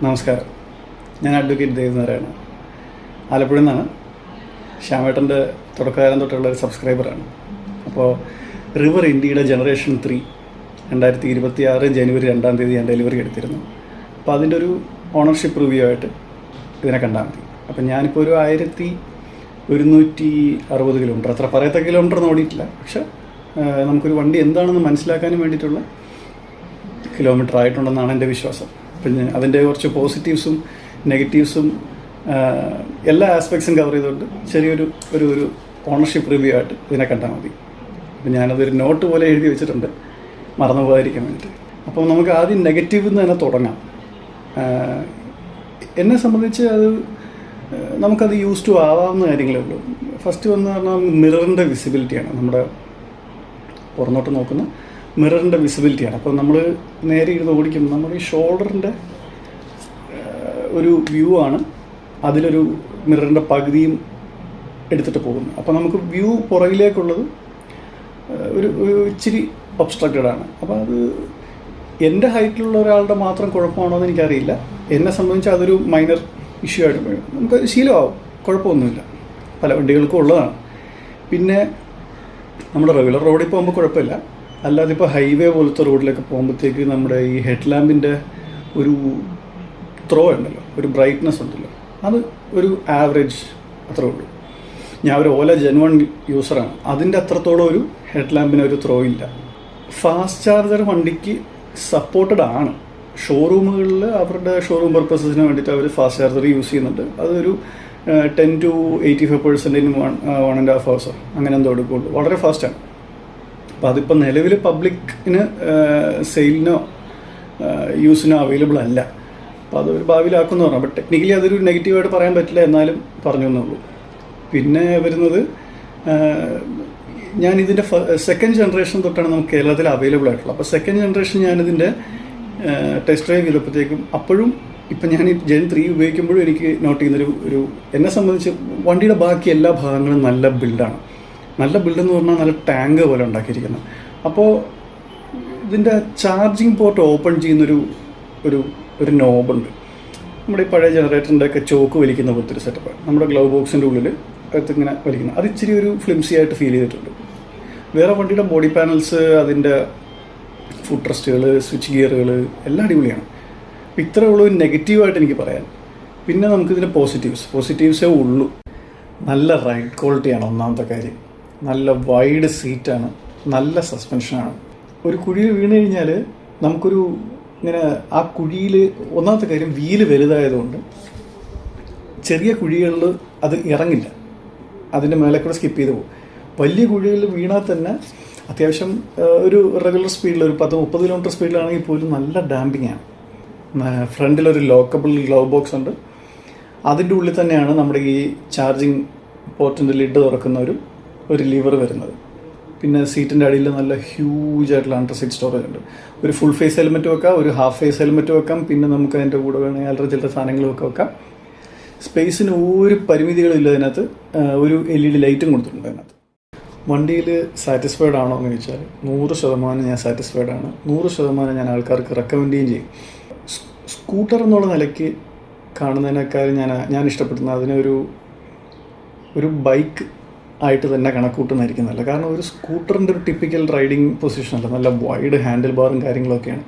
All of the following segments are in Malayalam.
നമസ്കാരം. ഞാൻ അഡ്വക്കേറ്റ് ദേവനാരായണ, ആലപ്പുഴയിൽ നിന്നാണ്. ശ്യാമേട്ടൻ്റെ തുടക്കകാലം തൊട്ടുള്ള ഒരു സബ്സ്ക്രൈബറാണ്. അപ്പോൾ റിവർ ഇന്ത്യയുടെ ജനറേഷൻ 3 2026 ജനുവരി 2 ഞാൻ ഡെലിവറി എടുത്തിരുന്നു. അപ്പോൾ അതിൻ്റെ ഒരു ഓണർഷിപ്പ് റിവ്യൂ ആയിട്ട് ഇതിനെ കണ്ടാൽ മതി. അപ്പം ഞാനിപ്പോൾ ഒരു 1160 കിലോമീറ്റർ, അത്ര പറയത്ത കിലോമീറ്റർ ഓടിയിട്ടില്ല, പക്ഷേ നമുക്കൊരു വണ്ടി എന്താണെന്ന് മനസ്സിലാക്കാനും വേണ്ടിയിട്ടുള്ള കിലോമീറ്റർ ആയിട്ടുണ്ടെന്നാണ് എൻ്റെ വിശ്വാസം. പിന്നെ അതിൻ്റെ കുറച്ച് പോസിറ്റീവ്സും നെഗറ്റീവ്സും എല്ലാ ആസ്പെക്ട്സും കവർ ചെയ്തുകൊണ്ട് ചെറിയൊരു ഒരു ഓണർഷിപ്പ് റിവ്യൂ ആയിട്ട് ഇതിനെ കണ്ടാൽ മതി. അപ്പം ഞാനതൊരു നോട്ട് പോലെ എഴുതി വെച്ചിട്ടുണ്ട്, മറന്നു പോകാതിരിക്കാൻ വേണ്ടിയിട്ട്. അപ്പം നമുക്ക് ആദ്യം നെഗറ്റീവ് നിന്ന് തന്നെ തുടങ്ങാം. എന്നെ സംബന്ധിച്ച് അത് നമുക്കത് യൂസ് ടു ആവാവുന്ന കാര്യങ്ങളേ ഉള്ളൂ. ഫസ്റ്റ് വന്ന് പറഞ്ഞാൽ മിററിൻ്റെ വിസിബിലിറ്റിയാണ്. നമ്മുടെ പുറന്നോട്ട് നോക്കുന്ന മിററിൻ്റെ വിസിബിലിറ്റിയാണ്. അപ്പോൾ നമ്മൾ നേരെ ഇരുന്ന് ഓടിക്കുമ്പോൾ നമ്മുടെ ഈ ഷോൾഡറിൻ്റെ ഒരു വ്യൂ ആണ് അതിലൊരു മിററിൻ്റെ പകുതിയും എടുത്തിട്ട് പോകുന്നത്. അപ്പോൾ നമുക്ക് വ്യൂ പുറകിലേക്കുള്ളത് ഒരു ഇച്ചിരി ഒബ്സ്ട്രക്റ്റഡ് ആണ്. അപ്പോൾ അത് എൻ്റെ ഹൈറ്റിലുള്ള ഒരാളുടെ മാത്രം കുഴപ്പമാണോ എന്ന് എനിക്കറിയില്ല. എന്നെ സംബന്ധിച്ച് അതൊരു മൈനർ ഇഷ്യൂ ആയിട്ട് പോയി. നമുക്ക് ശീലമാവും, കുഴപ്പമൊന്നുമില്ല, പല വണ്ടികൾക്കും ഉള്ളതാണ്. പിന്നെ നമ്മുടെ റെഗുലർ റോഡിൽ പോകുമ്പോൾ കുഴപ്പമില്ല. അല്ലാതെ ഇപ്പോൾ ഹൈവേ പോലത്തെ റോഡിലൊക്കെ പോകുമ്പോഴത്തേക്ക് നമ്മുടെ ഈ ഹെഡ് ലാമ്പിൻ്റെ ഒരു ത്രോ ഉണ്ടല്ലോ, ഒരു ബ്രൈറ്റ്നെസ് ഉണ്ടല്ലോ, അത് ഒരു ആവറേജ് അത്രേ ഉള്ളൂ. ഞാൻ ഒരു ഓല ജെൻ 1 യൂസറാണ്. അതിൻ്റെ അത്രത്തോളം ഒരു ഹെഡ് ലാമ്പിന് ഒരു ത്രോ ഇല്ല. ഫാസ്റ്റ് ചാർജർ വണ്ടിക്ക് സപ്പോർട്ടഡ് ആണ്. ഷോറൂമുകളിൽ അവരുടെ ഷോറൂം പർപ്പസസിന് വേണ്ടിയിട്ട് അവർ ഫാസ്റ്റ് ചാർജർ യൂസ് ചെയ്യുന്നുണ്ട്. അതൊരു 10 to 85% ഇൻ 1.5 hours അങ്ങനെ എന്തോ എടുക്കുള്ളൂ. വളരെ ഫാസ്റ്റാണ്. അപ്പോൾ അതിപ്പോൾ നിലവിൽ പബ്ലിക്കിന് സെയിലിനോ യൂസിനോ അവൈലബിൾ അല്ല. അപ്പോൾ അതൊരു ഭാവിയിലാക്കുമെന്ന് പറഞ്ഞു. അപ്പോൾ ടെക്നിക്കലി അതൊരു നെഗറ്റീവായിട്ട് പറയാൻ പറ്റില്ല, എന്നാലും പറഞ്ഞു എന്നുള്ളൂ. പിന്നെ വരുന്നത്, ഞാനിതിൻ്റെ സെക്കൻഡ് ജനറേഷൻ തൊട്ടാണ് നമുക്ക് കേരളത്തിൽ അവൈലബിൾ ആയിട്ടുള്ളത്. അപ്പോൾ സെക്കൻഡ് ജനറേഷൻ ഞാനിതിൻ്റെ ടെസ്റ്റ് ഡ്രൈവ് ചെയ്തപ്പോഴത്തേക്കും അപ്പോഴും ഇപ്പം ഞാൻ ഈ ജെൻ 3 ഉപയോഗിക്കുമ്പോഴും എനിക്ക് നോട്ട് ചെയ്യുന്നൊരു എന്നെ സംബന്ധിച്ച് വണ്ടിയുടെ ബാക്കി എല്ലാ ഭാഗങ്ങളും നല്ല ബിൽഡാണ്. നല്ല ബിൽഡെന്ന് പറഞ്ഞാൽ നല്ല ടാങ്ക് പോലെ ഉണ്ടാക്കിയിരിക്കുന്നത്. അപ്പോൾ ഇതിൻ്റെ ചാർജിങ് പോർട്ട് ഓപ്പൺ ചെയ്യുന്നൊരു ഒരു നോബുണ്ട്. നമ്മുടെ ഈ പഴയ ജനറേറ്ററിൻ്റെ ഒക്കെ ചോക്ക് വലിക്കുന്ന പോലത്തെ ഒരു സെറ്റപ്പ് നമ്മുടെ ഗ്ലൗ ബോക്സിൻ്റെ ഉള്ളിൽ ഇങ്ങനെ വലിക്കുന്നത്. അത് ഇച്ചിരി ഒരു ഫ്ലിംസി ആയിട്ട് ഫീൽ ചെയ്തിട്ടുണ്ട്. വേറെ വണ്ടിയുടെ ബോഡി പാനൽസ്, അതിൻ്റെ ഫുഡ് റെസ്റ്റുകൾ, സ്വിച്ച് ഗിയറുകൾ എല്ലാം അടിപൊളിയാണ്. അപ്പോൾ ഇത്രയേ ഉള്ളൂ നെഗറ്റീവായിട്ട് എനിക്ക് പറയാൻ. പിന്നെ നമുക്കിതിൻ്റെ പോസിറ്റീവ്സേ ഉള്ളൂ. നല്ല റൈഡ് ക്വാളിറ്റിയാണ് ഒന്നാമത്തെ കാര്യം. നല്ല വൈഡ് സീറ്റാണ്, നല്ല സസ്പെൻഷനാണ്. ഒരു കുഴിയിൽ വീണ് കഴിഞ്ഞാൽ നമുക്കൊരു ഇങ്ങനെ ആ കുഴിയിൽ, ഒന്നാമത്തെ കാര്യം വീല് വലുതായതുകൊണ്ട് ചെറിയ കുഴികളിൽ അത് ഇറങ്ങില്ല, അതിൻ്റെ മേലെ കൂടെ സ്കിപ്പ് ചെയ്ത് പോകും. വലിയ കുഴികളിൽ വീണാൽ തന്നെ അത്യാവശ്യം ഒരു റെഗുലർ സ്പീഡിൽ ഒരു 10-30 കിലോമീറ്റർ സ്പീഡിലാണെങ്കിൽ പോലും നല്ല ഡാമ്പിങ് ആണ്. ഫ്രണ്ടിലൊരു ലോക്കബിൾ ഗ്ലൗ ബോക്സ് ഉണ്ട്. അതിൻ്റെ ഉള്ളിൽ തന്നെയാണ് നമ്മുടെ ഈ ചാർജിങ് പോർട്ടിൻ്റെ ലിഡ് തുറക്കുന്ന ഒരു ലിവർ വരുന്നത്. പിന്നെ സീറ്റിൻ്റെ അടിയിൽ നല്ല ഹ്യൂജ് ആയിട്ടുള്ള അണ്ടർ സീറ്റ് സ്റ്റോറേജ് ഉണ്ട്. ഒരു ഫുൾ ഫേസ് ഹെൽമെറ്റ് വെക്കാം, ഒരു ഹാഫ് ഫേസ് ഹെൽമെറ്റ് വെക്കാം. പിന്നെ നമുക്ക് അതിൻ്റെ കൂടെ വേണമെങ്കിൽ അല്ലറ ചില്ലറ സാധനങ്ങളൊക്കെ വെക്കാം. സ്പേസിന് ഒരു പരിമിതികളും ഇല്ല. അതിനകത്ത് ഒരു LED ലൈറ്റും കൊടുത്തിട്ടുണ്ട്. അതിനകത്ത് വണ്ടിയിൽ സാറ്റിസ്ഫൈഡ് ആണോ എന്ന് ചോദിച്ചാൽ 100% ഞാൻ സാറ്റിസ്ഫൈഡ് ആണ്. 100% ഞാൻ ആൾക്കാർക്ക് റെക്കമെൻഡ് ചെയ്യും. സ്കൂട്ടർ എന്നുള്ള നിലയ്ക്ക് കാണുന്നതിനേക്കാൾ ഞാൻ ഇഷ്ടപ്പെടുന്ന അതിനൊരു ബൈക്ക് ആയിട്ട് തന്നെ കണക്കൂട്ടുന്നതായിരിക്കും നല്ല. കാരണം ഒരു സ്കൂട്ടറിൻ്റെ ഒരു ടിപ്പിക്കൽ റൈഡിങ് പൊസിഷനല്ല, നല്ല വൈഡ് ഹാൻഡിൽ ബാറും കാര്യങ്ങളൊക്കെയാണ്,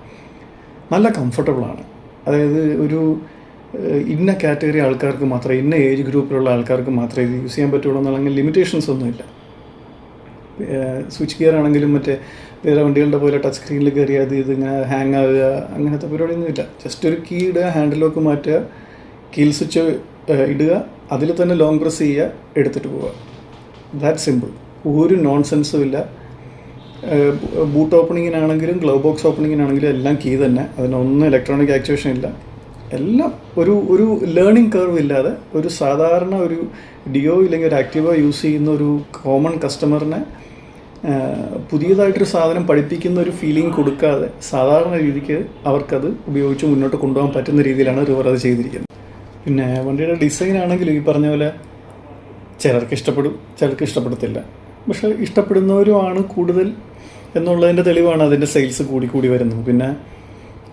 നല്ല കംഫർട്ടബിളാണ്. അതായത് ഒരു ഇന്ന കാറ്റഗറി ആൾക്കാർക്ക് മാത്രമേ, ഇന്ന ഏജ് ഗ്രൂപ്പിലുള്ള ആൾക്കാർക്ക് മാത്രമേ ഇത് യൂസ് ചെയ്യാൻ പറ്റുള്ളൂ എന്നുള്ള ലിമിറ്റേഷൻസ് ഒന്നുമില്ല. സ്വിച്ച് ഗിയർ ആണെങ്കിലും മറ്റേ വേറെ വണ്ടികളുടെ പോലെ ടച്ച് സ്ക്രീനിൽ കയറി ഇതിങ്ങനെ ഹാങ് ആവുക അങ്ങനത്തെ പരിപാടിയൊന്നുമില്ല. ജസ്റ്റ് ഒരു കീ ഇടുക, ഹാൻഡിൽ ലോക്ക് മാറ്റുക, കീൽ സ്വിച്ച് ഇടുക, അതിൽ തന്നെ ലോങ് പ്രസ് ചെയ്യുക, എടുത്തിട്ട് പോവുക. That simple. ഒരു നോൺസെൻസും ഇല്ല. ബൂട്ട് ഓപ്പണിങ്ങിനാണെങ്കിലും ഗ്ലൗ ബോക്സ് ഓപ്പണിങ്ങിനാണെങ്കിലും എല്ലാം കീ തന്നെ. അതിനൊന്നും ഇലക്ട്രോണിക് ആക്ടിവേഷൻ ഇല്ല. എല്ലാം ഒരു ലേണിംഗ് കർവ് ഇല്ലാതെ ഒരു സാധാരണ ഒരു ഡിയോ ഇല്ലെങ്കിൽ ഒരു ആക്റ്റീവ യൂസ് ചെയ്യുന്ന ഒരു കോമൺ കസ്റ്റമറിനെ പുതിയതായിട്ടൊരു സാധനം പഠിപ്പിക്കുന്ന ഒരു ഫീലിംഗ് കൊടുക്കാതെ സാധാരണ രീതിക്ക് അവർക്കത് ഉപയോഗിച്ച് മുന്നോട്ട് കൊണ്ടുപോകാൻ പറ്റുന്ന രീതിയിലാണ് റിവർ അത് ചെയ്തിരിക്കുന്നത്. പിന്നെ വണ്ടിയുടെ ഡിസൈൻ ആണെങ്കിലും ഈ പറഞ്ഞ പോലെ ചിലർക്ക് ഇഷ്ടപ്പെടും, ചിലർക്ക് ഇഷ്ടപ്പെടത്തില്ല. പക്ഷേ ഇഷ്ടപ്പെടുന്നവരുമാണ് കൂടുതൽ എന്നുള്ളതിൻ്റെ തെളിവാണ് അതിൻ്റെ സെയിൽസ് കൂടി വരുന്നത്. പിന്നെ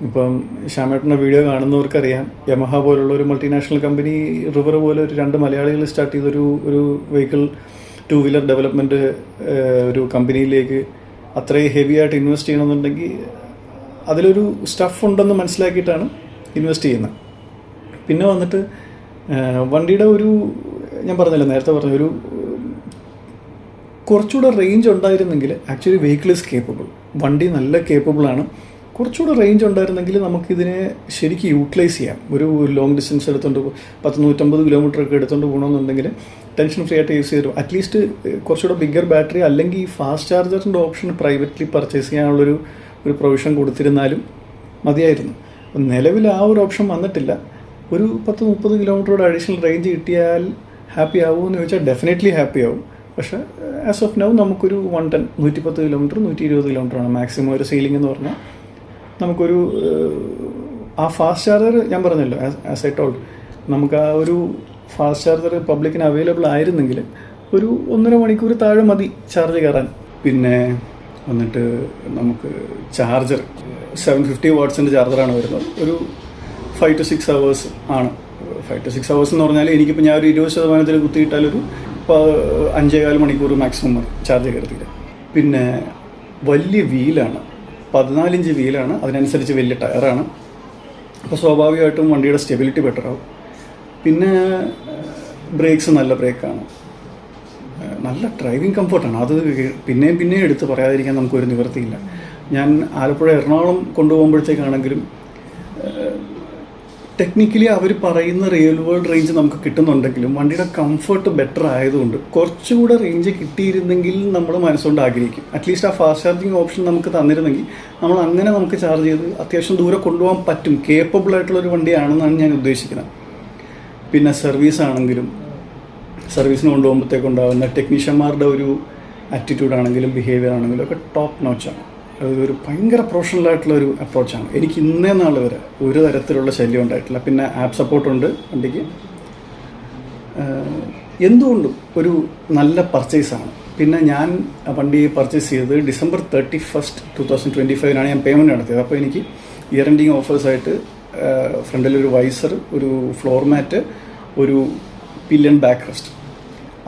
ഇപ്പം ശ്യാമേട്ടൻ്റെ വീഡിയോ കാണുന്നവർക്കറിയാം, യമഹ പോലുള്ള ഒരു മൾട്ടിനാഷണൽ കമ്പനി റിവർ പോലെ ഒരു 2 മലയാളികൾ സ്റ്റാർട്ട് ചെയ്തൊരു വെഹിക്കിൾ 2 വീലർ ഡെവലപ്മെൻറ്റ് ഒരു കമ്പനിയിലേക്ക് അത്രയും ഹെവി ആയിട്ട് ഇൻവെസ്റ്റ് ചെയ്യണമെന്നുണ്ടെങ്കിൽ അതിലൊരു സ്റ്റഫ് ഉണ്ടെന്ന് മനസ്സിലാക്കിയിട്ടാണ് ഇൻവെസ്റ്റ് ചെയ്യുന്നത്. പിന്നെ വന്നിട്ട് വണ്ടിയുടെ ഞാൻ പറഞ്ഞല്ലോ, നേരത്തെ പറഞ്ഞ കുറച്ചുകൂടെ റേഞ്ച് ഉണ്ടായിരുന്നെങ്കിൽ, ആക്ച്വലി വെഹിക്കിൾ ഈസ് കേപ്പബിൾ, വണ്ടി നല്ല കേപ്പബിളാണ്. കുറച്ചുകൂടെ റേഞ്ച് ഉണ്ടായിരുന്നെങ്കിൽ നമുക്കിതിനെ ശരിക്കും യൂട്ടിലൈസ് ചെയ്യാം. ഒരു ലോങ് ഡിസ്റ്റൻസ് എടുത്തുകൊണ്ട് 100-150 കിലോമീറ്ററൊക്കെ എടുത്തുകൊണ്ട് പോകണമെന്നുണ്ടെങ്കിൽ ടെൻഷൻ ഫ്രീ ആയിട്ട് യൂസ് ചെയ്തു. അറ്റ്ലീസ്റ്റ് കുറച്ചുകൂടെ ബിഗ്ഗർ ബാറ്ററി അല്ലെങ്കിൽ ഫാസ്റ്റ് ചാർജറിൻ്റെ ഓപ്ഷൻ പ്രൈവറ്റ്ലി പർച്ചേസ് ചെയ്യാനുള്ളൊരു പ്രൊവിഷൻ കൊടുത്തിരുന്നാലും മതിയായിരുന്നു. നിലവിൽ ആ ഒരു ഓപ്ഷൻ വന്നിട്ടില്ല. ഒരു 10-30 കിലോമീറ്ററോടെ അഡീഷണൽ റേഞ്ച് കിട്ടിയാൽ ഹാപ്പി ആവുമെന്ന് ചോദിച്ചാൽ ഡെഫിനറ്റ്ലി ഹാപ്പി ആവും. പക്ഷേ ആസ് ഓഫ് നൗ നമുക്കൊരു 110 കിലോമീറ്റർ 120 കിലോമീറ്ററാണ് മാക്സിമം ഒരു സീലിംഗ് എന്ന് പറഞ്ഞാൽ. നമുക്കൊരു ആ ഫാസ്റ്റ് ചാർജർ ഞാൻ പറഞ്ഞല്ലോ, ആസ് ഐ ടോൾഡ്, നമുക്ക് ആ ഒരു ഫാസ്റ്റ് ചാർജർ പബ്ലിക്കിന് അവൈലബിൾ ആയിരുന്നെങ്കിൽ ഒരു 1.5 മണിക്കൂർ താഴെ മതി ചാർജ് കയറാൻ. പിന്നെ വന്നിട്ട് നമുക്ക് ചാർജർ 750 വാട്ട്സിൻ്റെ ചാർജറാണ് വരുന്നത്. ഒരു 5 to 6 hours ആണ്. 5 to 6 hours എന്ന് പറഞ്ഞാൽ എനിക്കിപ്പോൾ ഞാൻ ഒരു 20% കുത്തിയിട്ടാലൊരു 5.25 മണിക്കൂർ മാക്സിമം മതി ചാർജ് കയറിയില്ല. പിന്നെ വലിയ വീലാണ്, 14 ഇഞ്ച് വീലാണ്, അതിനനുസരിച്ച് വലിയ ടയറാണ്. അപ്പോൾ സ്വാഭാവികമായിട്ടും വണ്ടിയുടെ സ്റ്റെബിലിറ്റി ബെറ്റർ ആവും. പിന്നെ ബ്രേക്സ് നല്ല ബ്രേക്കാണ്, നല്ല ഡ്രൈവിംഗ് കംഫർട്ടാണ്. അത് പിന്നെയും എടുത്ത് പറയാതിരിക്കാൻ നമുക്കൊരു നിവൃത്തിയില്ല. ഞാൻ ആലപ്പുഴ എറണാകുളം കൊണ്ടുപോകുമ്പോഴത്തേക്കാണെങ്കിലും ടെക്നിക്കലി അവർ പറയുന്ന റിയൽ വേൾഡ് റേഞ്ച് നമുക്ക് കിട്ടുന്നുണ്ടെങ്കിലും വണ്ടിയുടെ കംഫർട്ട് ബെറ്റർ ആയതുകൊണ്ട് കുറച്ചുകൂടെ റേഞ്ച് കിട്ടിയിരുന്നെങ്കിൽ നമ്മൾ മനസ്സുകൊണ്ട് ആഗ്രഹിക്കും. അറ്റ്ലീസ്റ്റ് ആ ഫാസ്റ്റ് ചാർജിങ് ഓപ്ഷൻ നമുക്ക് തന്നിരുന്നെങ്കിൽ നമ്മൾ അങ്ങനെ നമുക്ക് ചാർജ് ചെയ്ത് അത്യാവശ്യം ദൂരെ കൊണ്ടുപോകാൻ പറ്റും. കേപ്പബിൾ ആയിട്ടുള്ളൊരു വണ്ടിയാണെന്നാണ് ഞാൻ ഉദ്ദേശിക്കുന്നത്. പിന്നെ സർവീസ് ആണെങ്കിലും, സർവീസിന് കൊണ്ടുപോകുമ്പോഴത്തേക്കുണ്ടാകുന്ന ടെക്നീഷ്യന്മാരുടെ ഒരു ആറ്റിറ്റ്യൂഡ് ആണെങ്കിലും ബിഹേവിയർ ആണെങ്കിലും ഒക്കെ ടോപ്പ് നോച്ചാണ്. അതൊരു ഭയങ്കര പ്രൊഫഷണലായിട്ടുള്ളൊരു അപ്രോച്ചാണ്. എനിക്ക് ഇന്നേ നാൾ വരെ ഒരു തരത്തിലുള്ള ശല്യം ഉണ്ടായിട്ടില്ല. പിന്നെ ആപ്പ് സപ്പോർട്ടുണ്ട് വണ്ടിക്ക്. എന്തുകൊണ്ടും ഒരു നല്ല പർച്ചേസാണ്. പിന്നെ ഞാൻ വണ്ടി പർച്ചേസ് ചെയ്തത് December 31st, 2025 ഞാൻ പേയ്മെൻറ്റ് നടത്തിയത്. അപ്പോൾ എനിക്ക് ഇയർ എൻഡിങ് ഓഫേഴ്സായിട്ട് ഫ്രണ്ടിലൊരു വൈസർ, ഒരു ഫ്ലോർ മാറ്റ്, ഒരു പില്യൺ ബാക്ക് റെസ്റ്റ്,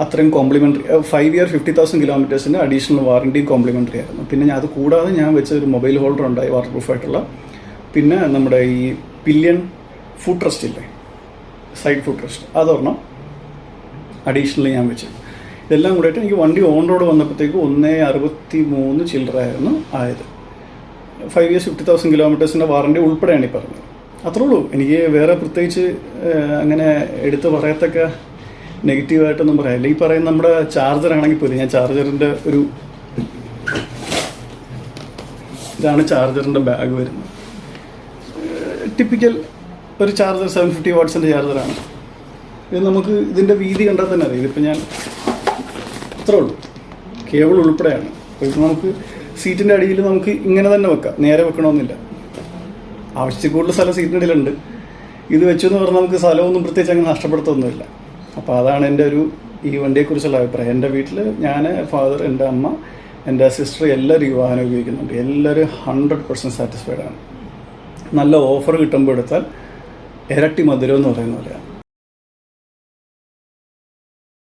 അത്രയും കോംപ്ലിമെൻ്ററി. 5 year 50,000 കിലോമീറ്റേഴ്സിൻ്റെ അഡീഷണൽ വാറണ്ടിയും കോംപ്ലിമെൻ്ററി ആയിരുന്നു. പിന്നെ അത് കൂടാതെ ഞാൻ വെച്ച ഒരു മൊബൈൽ ഹോൾഡർ ഉണ്ടായി, വാട്ടർ പ്രൂഫായിട്ടുള്ള. പിന്നെ നമ്മുടെ ഈ പില്യൺ ഫുഡ് റെസ്റ്റ് ഇല്ലേ, സൈഡ് ഫുഡ് റെസ്റ്റ്, അതൊരെണ്ണം അഡീഷണലി ഞാൻ വെച്ചു. ഇതെല്ലാം കൂടിയിട്ട് എനിക്ക് വണ്ടി ഓൺ റോഡ് വന്നപ്പോഴത്തേക്ക് 163 ചില്ലറായിരുന്നു ആയത്. 5 years 50,000 കിലോമീറ്റേഴ്സിൻ്റെ വാറണ്ടി ഉൾപ്പെടെയാണ് ഈ പറഞ്ഞത്. അത്രേ ഉള്ളൂ. എനിക്ക് വേറെ പ്രത്യേകിച്ച് അങ്ങനെ എടുത്ത് പറയത്തക്ക നെഗറ്റീവായിട്ടൊന്നും പറയാനില്ല. ഈ പറയുന്ന നമ്മുടെ ചാർജർ ആണെങ്കിൽ പോലും, ഞാൻ ചാർജറിൻ്റെ ഇതാണ് ചാർജറിൻ്റെ ബാഗ് വരുന്നത്. ടിപ്പിക്കൽ ഒരു ചാർജർ 750 വാട്ട്സിൻ്റെ ചാർജറാണ്. ഇത് നമുക്ക് ഇതിൻ്റെ വീതി കണ്ടാൽ തന്നെ അറിയാം. ഇതിപ്പോൾ ഞാൻ അത്രേ ഉള്ളൂ, കേബിൾ ഉൾപ്പെടെയാണ്. അപ്പോൾ ഇത് നമുക്ക് സീറ്റിൻ്റെ അടിയിൽ നമുക്ക് ഇങ്ങനെ തന്നെ വെക്കാം, നേരെ വെക്കണമെന്നില്ല. ആവശ്യത്തിൽ കൂടുതൽ സ്ഥലം സീറ്റിൻ്റെ ഇടയിലുണ്ട്. ഇത് വെച്ചെന്ന് പറഞ്ഞാൽ നമുക്ക് സ്ഥലമൊന്നും പ്രത്യേകിച്ച് അങ്ങനെ നഷ്ടപ്പെടുത്തൊന്നുമില്ല. അപ്പോൾ അതാണ് എൻ്റെ ഈ വണ്ടിയെക്കുറിച്ചുള്ള അഭിപ്രായം. എൻ്റെ വീട്ടിൽ ഞാൻ, ഫാദർ, എൻ്റെ അമ്മ, എൻ്റെ സിസ്റ്റർ എല്ലാവരും ഈ വാഹനം ഉപയോഗിക്കുന്നുണ്ട്. എല്ലാവരും 100% സാറ്റിസ്ഫൈഡ് ആണ്. നല്ല ഓഫർ കിട്ടുമ്പോൾ എടുത്താൽ ഇരട്ടി മധുരം എന്ന് പറയുന്ന പോലെയാണ്.